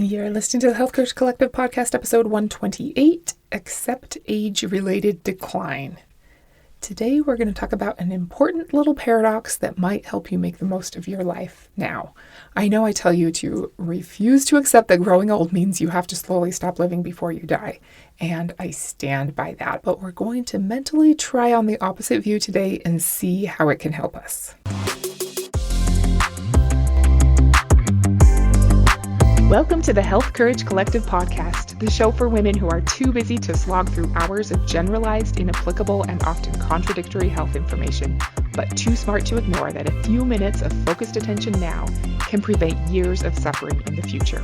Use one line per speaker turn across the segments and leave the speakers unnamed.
You're listening to the Health Coach Collective podcast, episode 128, Accept Age-Related Decline. Today, we're going to talk about an important little paradox that might help you make the most of your life now. I know I tell you to refuse to accept that growing old means you have to slowly stop living before you die, and I stand by that, but we're going to mentally try on the opposite view today and see how it can help us. Welcome to the Health Courage Collective podcast, the show for women who are too busy to slog through hours of generalized, inapplicable, and often contradictory health information, but too smart to ignore that a few minutes of focused attention now can prevent years of suffering in the future.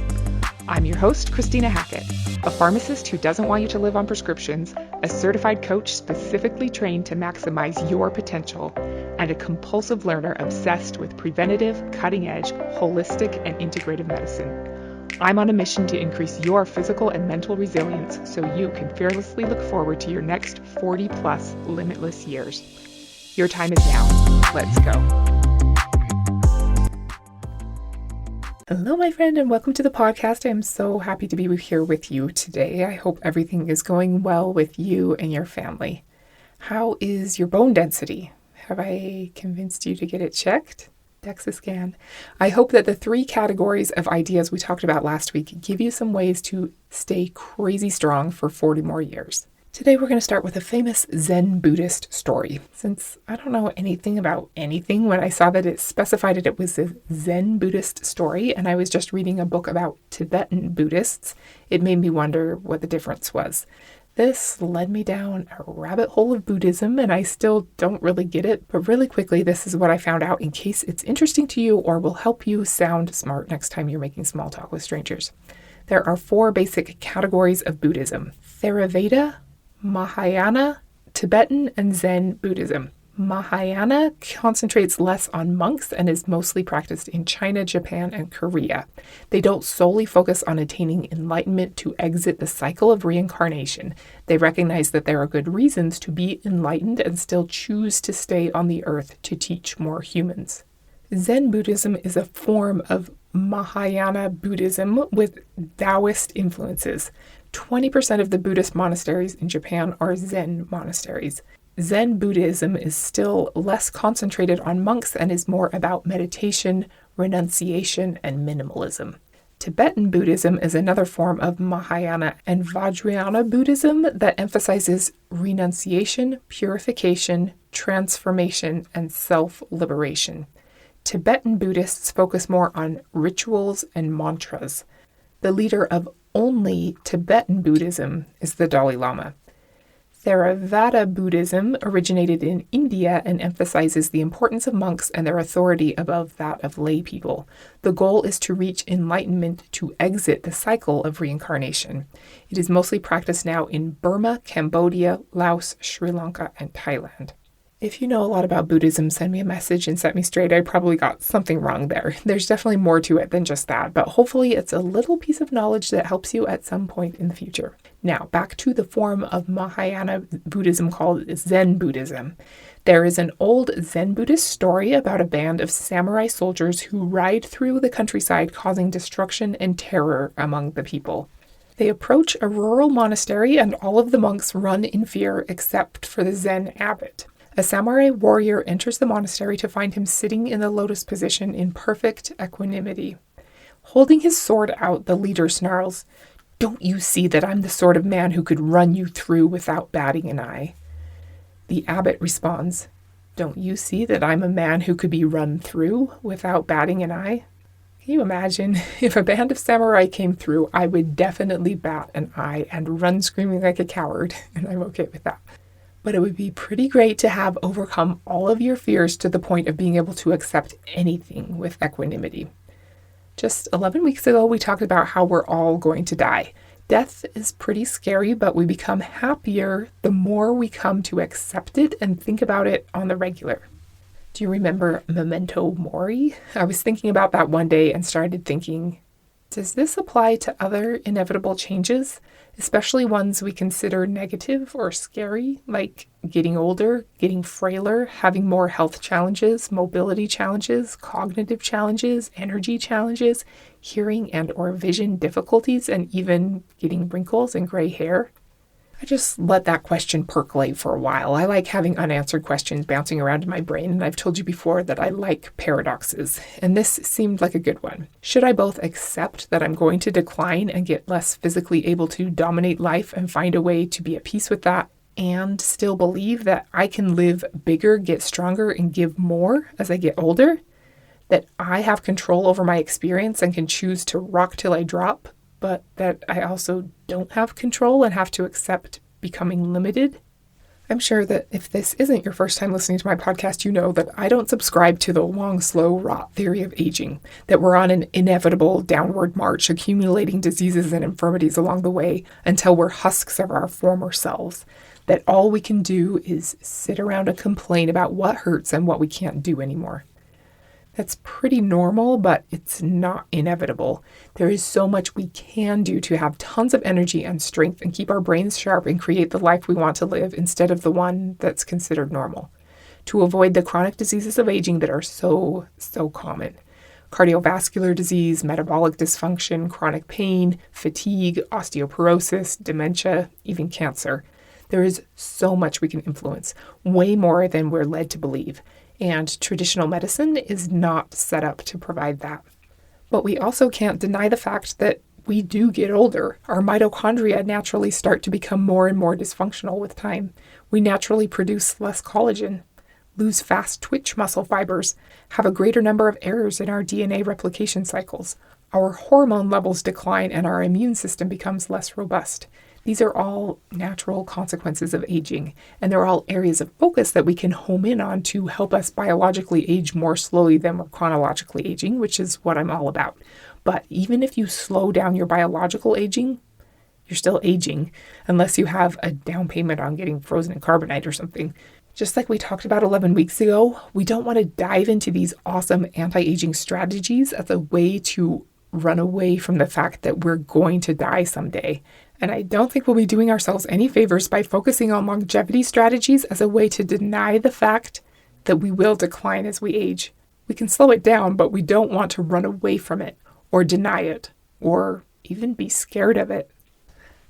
I'm your host, Christina Hackett, a pharmacist who doesn't want you to live on prescriptions, a certified coach specifically trained to maximize your potential, and a compulsive learner obsessed with preventative, cutting-edge, holistic, and integrative medicine. I'm on a mission to increase your physical and mental resilience so you can fearlessly look forward to your next 40-plus limitless years. Your time is now. Let's go. Hello, my friend, and welcome to the podcast. I'm so happy to be here with you today. I hope everything is going well with you and your family. How is your bone density? Have I convinced you to get it checked? DEXA scan. I hope that the 3 categories of ideas we talked about last week give you some ways to stay crazy strong for 40 more years. Today we're going to start with a famous Zen Buddhist story. Since I don't know anything about anything, when I saw that it specified it was a Zen Buddhist story, and I was just reading a book about Tibetan Buddhists, it made me wonder what the difference was. This led me down a rabbit hole of Buddhism, and I still don't really get it, but really quickly, this is what I found out in case it's interesting to you or will help you sound smart next time you're making small talk with strangers. There are 4 basic categories of Buddhism: Theravada, Mahayana, Tibetan, and Zen Buddhism. Mahayana concentrates less on monks and is mostly practiced in China, Japan, and Korea. They don't solely focus on attaining enlightenment to exit the cycle of reincarnation. They recognize that there are good reasons to be enlightened and still choose to stay on the earth to teach more humans. Zen Buddhism is a form of Mahayana Buddhism with Taoist influences. 20% of the Buddhist monasteries in Japan are Zen monasteries. Zen Buddhism is still less concentrated on monks and is more about meditation, renunciation, and minimalism. Tibetan Buddhism is another form of Mahayana and Vajrayana Buddhism that emphasizes renunciation, purification, transformation, and self-liberation. Tibetan Buddhists focus more on rituals and mantras. The leader of only Tibetan Buddhism is the Dalai Lama. Theravada Buddhism originated in India and emphasizes the importance of monks and their authority above that of lay people. The goal is to reach enlightenment to exit the cycle of reincarnation. It is mostly practiced now in Burma, Cambodia, Laos, Sri Lanka, and Thailand. If you know a lot about Buddhism, send me a message and set me straight. I probably got something wrong there. There's definitely more to it than just that, but hopefully it's a little piece of knowledge that helps you at some point in the future. Now, back to the form of Mahayana Buddhism called Zen Buddhism. There is an old Zen Buddhist story about a band of samurai soldiers who ride through the countryside causing destruction and terror among the people. They approach a rural monastery and all of the monks run in fear except for the Zen abbot. A samurai warrior enters the monastery to find him sitting in the lotus position in perfect equanimity. Holding his sword out, the leader snarls, "Don't you see that I'm the sort of man who could run you through without batting an eye?" The abbot responds, "Don't you see that I'm a man who could be run through without batting an eye?" Can you imagine? If a band of samurai came through, I would definitely bat an eye and run screaming like a coward, and I'm okay with that. But it would be pretty great to have overcome all of your fears to the point of being able to accept anything with equanimity. Just 11 weeks ago, we talked about how we're all going to die. Death is pretty scary, but we become happier the more we come to accept it and think about it on the regular. Do you remember memento mori? I was thinking about that one day and started thinking, Does this apply to other inevitable changes, especially ones we consider negative or scary, like getting older, getting frailer, having more health challenges, mobility challenges, cognitive challenges, energy challenges, hearing and or vision difficulties, and even getting wrinkles and gray hair? I just let that question percolate for a while. I like having unanswered questions bouncing around in my brain, and I've told you before that I like paradoxes, and this seemed like a good one. Should I both accept that I'm going to decline and get less physically able to dominate life and find a way to be at peace with that, and still believe that I can live bigger, get stronger, and give more as I get older? That I have control over my experience and can choose to rock till I drop, but that I also don't have control and have to accept becoming limited? I'm sure that if this isn't your first time listening to my podcast, you know that I don't subscribe to the long, slow rot theory of aging, that we're on an inevitable downward march, accumulating diseases and infirmities along the way until we're husks of our former selves, that all we can do is sit around and complain about what hurts and what we can't do anymore. That's pretty normal, but it's not inevitable. There is so much we can do to have tons of energy and strength and keep our brains sharp and create the life we want to live instead of the one that's considered normal. To avoid the chronic diseases of aging that are so common. Cardiovascular disease, metabolic dysfunction, chronic pain, fatigue, osteoporosis, dementia, even cancer. There is so much we can influence, way more than we're led to believe. And traditional medicine is not set up to provide that. But we also can't deny the fact that we do get older. Our mitochondria naturally start to become more and more dysfunctional with time. We naturally produce less collagen, lose fast twitch muscle fibers, have a greater number of errors in our DNA replication cycles. Our hormone levels decline and our immune system becomes less robust. These are all natural consequences of aging, and they're all areas of focus that we can home in on to help us biologically age more slowly than we're chronologically aging, which is what I'm all about. But even if you slow down your biological aging, you're still aging, unless you have a down payment on getting frozen in carbonite or something. Just like we talked about 11 weeks ago, we don't want to dive into these awesome anti-aging strategies as a way to run away from the fact that we're going to die someday. And I don't think we'll be doing ourselves any favors by focusing on longevity strategies as a way to deny the fact that we will decline as we age. We can slow it down, but we don't want to run away from it or deny it or even be scared of it.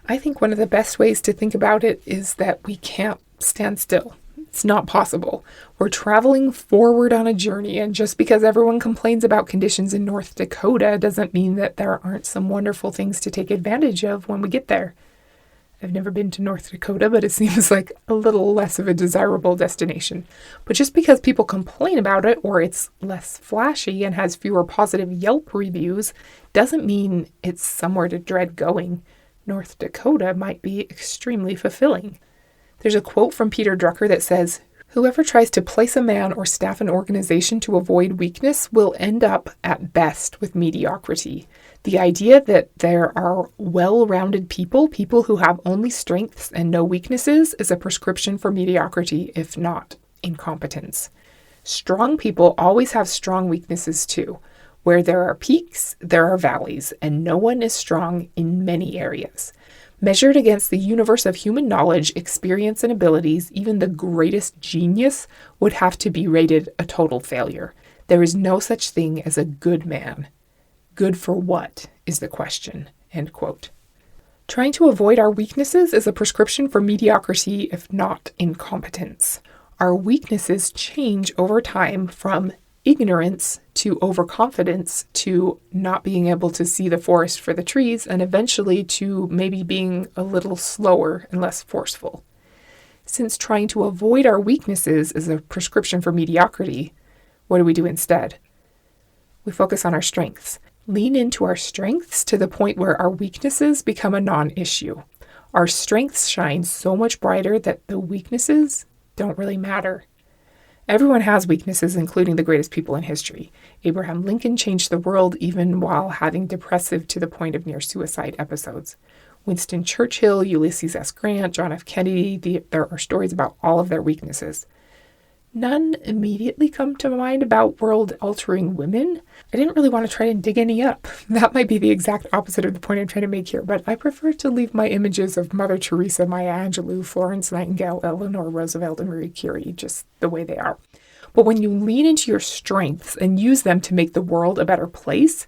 I think one of the best ways to think about it is that we can't stand still. It's not possible. We're traveling forward on a journey, and just because everyone complains about conditions in North Dakota doesn't mean that there aren't some wonderful things to take advantage of when we get there. I've never been to North Dakota, but it seems like a little less of a desirable destination. But just because people complain about it or it's less flashy and has fewer positive Yelp reviews doesn't mean it's somewhere to dread going. North Dakota might be extremely fulfilling. There's a quote from Peter Drucker that says, "Whoever tries to place a man or staff an organization to avoid weakness will end up, at best, with mediocrity." The idea that there are well-rounded people who have only strengths and no weaknesses, is a prescription for mediocrity, if not incompetence. Strong people always have strong weaknesses too. Where there are peaks, there are valleys, and no one is strong in many areas. Measured against the universe of human knowledge, experience, and abilities, even the greatest genius would have to be rated a total failure. There is no such thing as a good man. Good for what is the question, end quote. Trying to avoid our weaknesses is a prescription for mediocrity, if not incompetence. Our weaknesses change over time from ignorance to overconfidence to not being able to see the forest for the trees, and eventually to maybe being a little slower and less forceful. Since trying to avoid our weaknesses is a prescription for mediocrity, what do we do instead? We focus on our strengths. Lean into our strengths to the point where our weaknesses become a non-issue. Our strengths shine so much brighter that the weaknesses don't really matter. Everyone has weaknesses, including the greatest people in history. Abraham Lincoln changed the world even while having depressive to the point of near suicide episodes. Winston Churchill, Ulysses S. Grant, John F. Kennedy, there are stories about all of their weaknesses. None immediately come to mind about world-altering women. I didn't really want to try and dig any up. That might be the exact opposite of the point I'm trying to make here, but I prefer to leave my images of Mother Teresa, Maya Angelou, Florence Nightingale, Eleanor Roosevelt, and Marie Curie just the way they are. But when you lean into your strengths and use them to make the world a better place,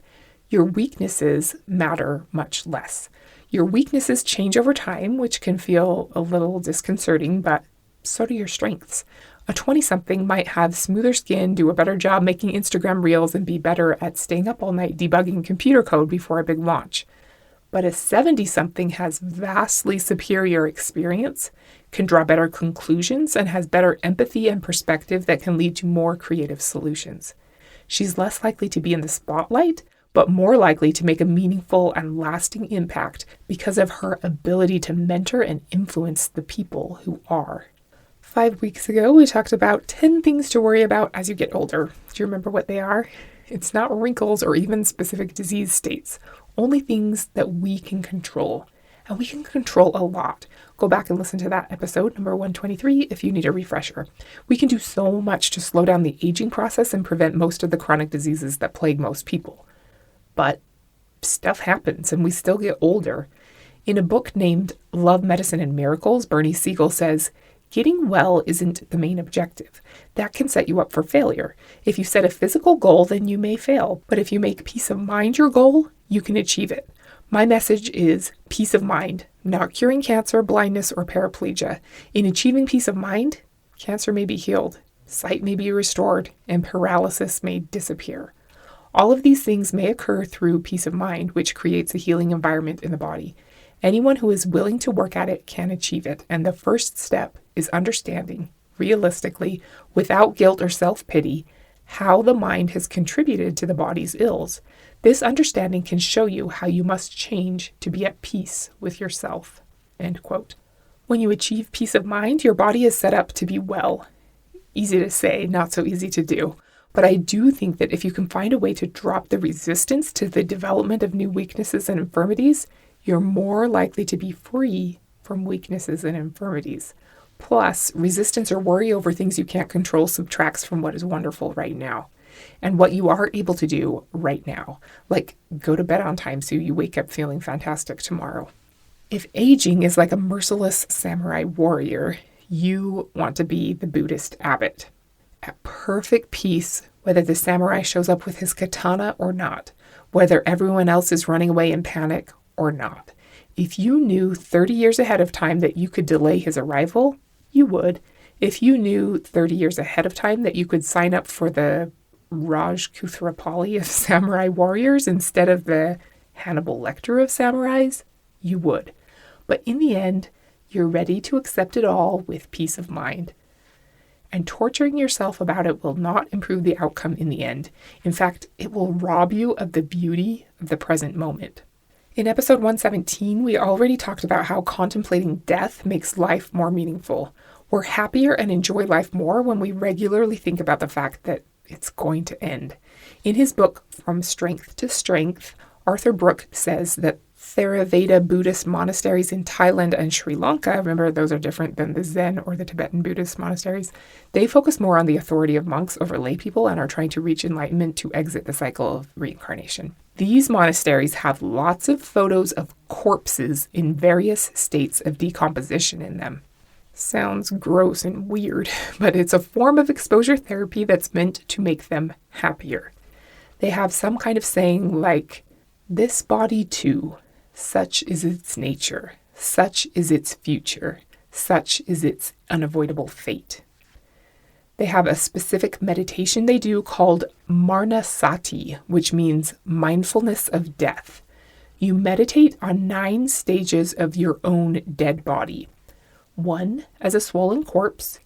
your weaknesses matter much less. Your weaknesses change over time, which can feel a little disconcerting, but so do your strengths. A 20-something might have smoother skin, do a better job making Instagram reels, and be better at staying up all night debugging computer code before a big launch. But a 70-something has vastly superior experience, can draw better conclusions, and has better empathy and perspective that can lead to more creative solutions. She's less likely to be in the spotlight, but more likely to make a meaningful and lasting impact because of her ability to mentor and influence the people who are. 5 weeks ago, we talked about 10 things to worry about as you get older. Do you remember what they are? It's not wrinkles or even specific disease states, only things that we can control. And we can control a lot. Go back and listen to that episode, number 123, if you need a refresher. We can do so much to slow down the aging process and prevent most of the chronic diseases that plague most people. But stuff happens and we still get older. In a book named Love, Medicine, and Miracles, Bernie Siegel says, getting well isn't the main objective. That can set you up for failure. If you set a physical goal, then you may fail. But if you make peace of mind your goal, you can achieve it. My message is peace of mind, not curing cancer, blindness, or paraplegia. In achieving peace of mind, cancer may be healed, sight may be restored, and paralysis may disappear. All of these things may occur through peace of mind, which creates a healing environment in the body. Anyone who is willing to work at it can achieve it, and the first step is understanding, realistically, without guilt or self-pity, how the mind has contributed to the body's ills. This understanding can show you how you must change to be at peace with yourself." End quote. When you achieve peace of mind, your body is set up to be well. Easy to say, not so easy to do. But I do think that if you can find a way to drop the resistance to the development of new weaknesses and infirmities, you're more likely to be free from weaknesses and infirmities. Plus, resistance or worry over things you can't control subtracts from what is wonderful right now. And what you are able to do right now, like go to bed on time so you wake up feeling fantastic tomorrow. If aging is like a merciless samurai warrior, you want to be the Buddhist abbot. At perfect peace, whether the samurai shows up with his katana or not, whether everyone else is running away in panic or not. If you knew 30 years ahead of time that you could delay his arrival, you would. If you knew 30 years ahead of time that you could sign up for the Rajkutrapali of samurai warriors instead of the Hannibal Lecter of samurais, you would. But in the end, you're ready to accept it all with peace of mind. And torturing yourself about it will not improve the outcome in the end. In fact, it will rob you of the beauty of the present moment. In episode 117, we already talked about how contemplating death makes life more meaningful. We're happier and enjoy life more when we regularly think about the fact that it's going to end. In his book, From Strength to Strength, Arthur Brooke says that Theravada Buddhist monasteries in Thailand and Sri Lanka, remember those are different than the Zen or the Tibetan Buddhist monasteries, they focus more on the authority of monks over lay people and are trying to reach enlightenment to exit the cycle of reincarnation. These monasteries have lots of photos of corpses in various states of decomposition in them. Sounds gross and weird, but it's a form of exposure therapy that's meant to make them happier. They have some kind of saying like, "This body too, such is its nature, such is its future, such is its unavoidable fate." They have a specific meditation they do called Marnasati, which means mindfulness of death. You meditate on 9 stages of your own dead body. 1, as a swollen corpse.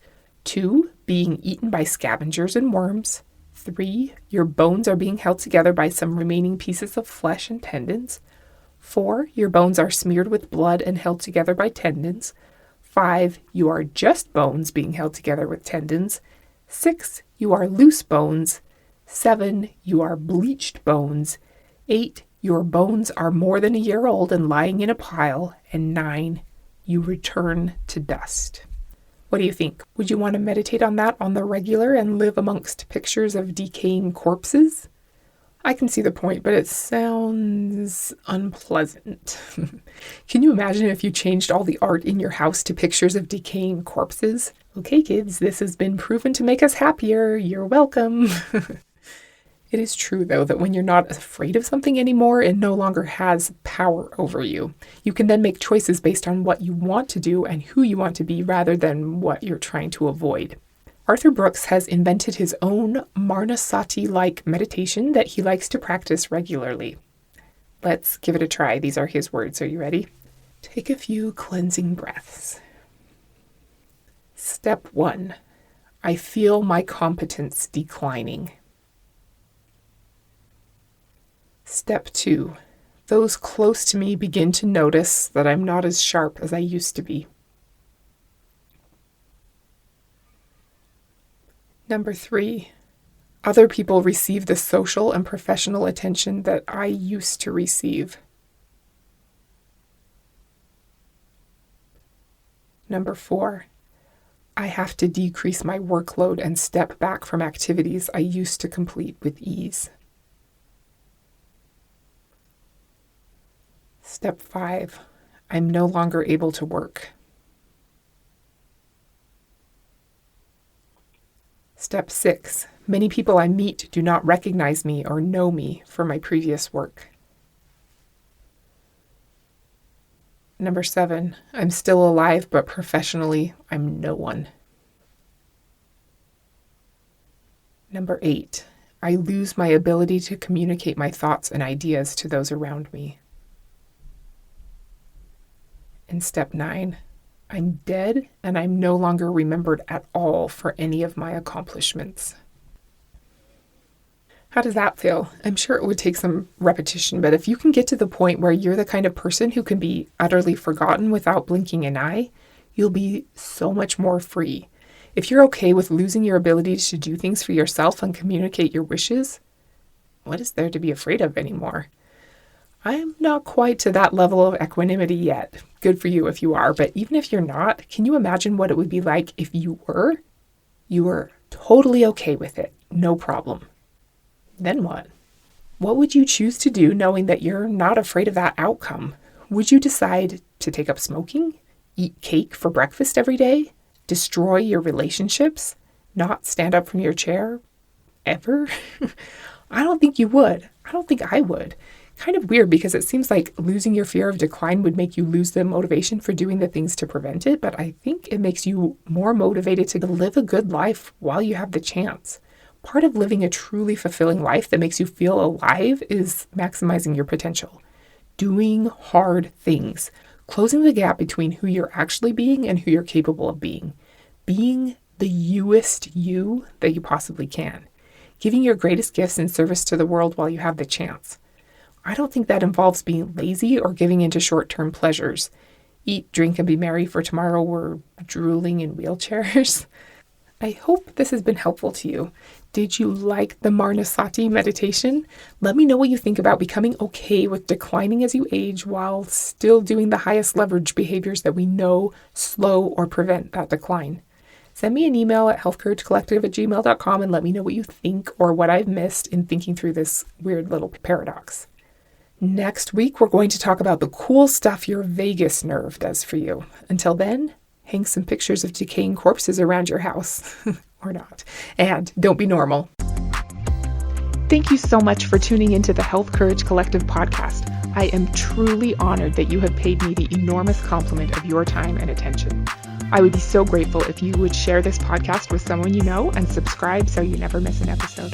2, being eaten by scavengers and worms. 3, your bones are being held together by some remaining pieces of flesh and tendons. 4, your bones are smeared with blood and held together by tendons. 5, you are just bones being held together with tendons. 6, you are loose bones. 7, you are bleached bones. 8, your bones are more than a year old and lying in a pile. And 9, you return to dust. What do you think? Would you want to meditate on that on the regular and live amongst pictures of decaying corpses? I can see the point, but it sounds unpleasant. Can you imagine if you changed all the art in your house to pictures of decaying corpses? Okay, kids, this has been proven to make us happier. You're welcome. It is true, though, that when you're not afraid of something anymore, it no longer has power over you. You can then make choices based on what you want to do and who you want to be rather than what you're trying to avoid. Arthur Brooks has invented his own Marnasati-like meditation that he likes to practice regularly. Let's give it a try. These are his words. Are you ready? Take a few cleansing breaths. Step 1. I feel my competence declining. Step 2. Those close to me begin to notice that I'm not as sharp as I used to be. Number 3. Other people receive the social and professional attention that I used to receive. Number 4. I have to decrease my workload and step back from activities I used to complete with ease. Step 5. I'm no longer able to work. Step 6. Many people I meet do not recognize me or know me for my previous work. Number 7. I'm still alive, but professionally, I'm no one. Number 8. I lose my ability to communicate my thoughts and ideas to those around me. And step 9, I'm dead and I'm no longer remembered at all for any of my accomplishments. How does that feel? I'm sure it would take some repetition, but if you can get to the point where you're the kind of person who can be utterly forgotten without blinking an eye, you'll be so much more free. If you're okay with losing your ability to do things for yourself and communicate your wishes, what is there to be afraid of anymore? I'm not quite to that level of equanimity yet. Good for you if you are, but even if you're not, can you imagine what it would be like if you were? You were totally okay with it, no problem. Then what? What would you choose to do knowing that you're not afraid of that outcome? Would you decide to take up smoking? Eat cake for breakfast every day? Destroy your relationships? Not stand up from your chair? Ever? I don't think you would. I don't think I would. Kind of weird because it seems like losing your fear of decline would make you lose the motivation for doing the things to prevent it, but I think it makes you more motivated to live a good life while you have the chance. Part of living a truly fulfilling life that makes you feel alive is maximizing your potential. Doing hard things. Closing the gap between who you're actually being and who you're capable of being. Being the youest you that you possibly can. Giving your greatest gifts in service to the world while you have the chance. I don't think that involves being lazy or giving into short-term pleasures. Eat, drink, and be merry, for tomorrow we're drooling in wheelchairs. I hope this has been helpful to you. Did you like the Marnasati meditation? Let me know what you think about becoming okay with declining as you age while still doing the highest leverage behaviors that we know slow or prevent that decline. Send me an email at healthcouragecollective@gmail.com and let me know what you think or what I've missed in thinking through this weird little paradox. Next week, we're going to talk about the cool stuff your vagus nerve does for you. Until then, hang some pictures of decaying corpses around your house. Or not. And don't be normal. Thank you so much for tuning into the Health Courage Collective podcast. I am truly honored that you have paid me the enormous compliment of your time and attention. I would be so grateful if you would share this podcast with someone you know and subscribe so you never miss an episode.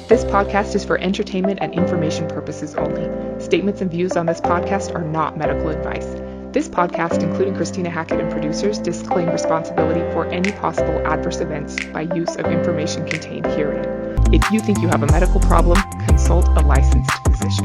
This podcast is for entertainment and information purposes only. Statements and views on this podcast are not medical advice. This podcast, including Christina Hackett and producers, disclaim responsibility for any possible adverse events by use of information contained herein. If you think you have a medical problem, consult a licensed physician.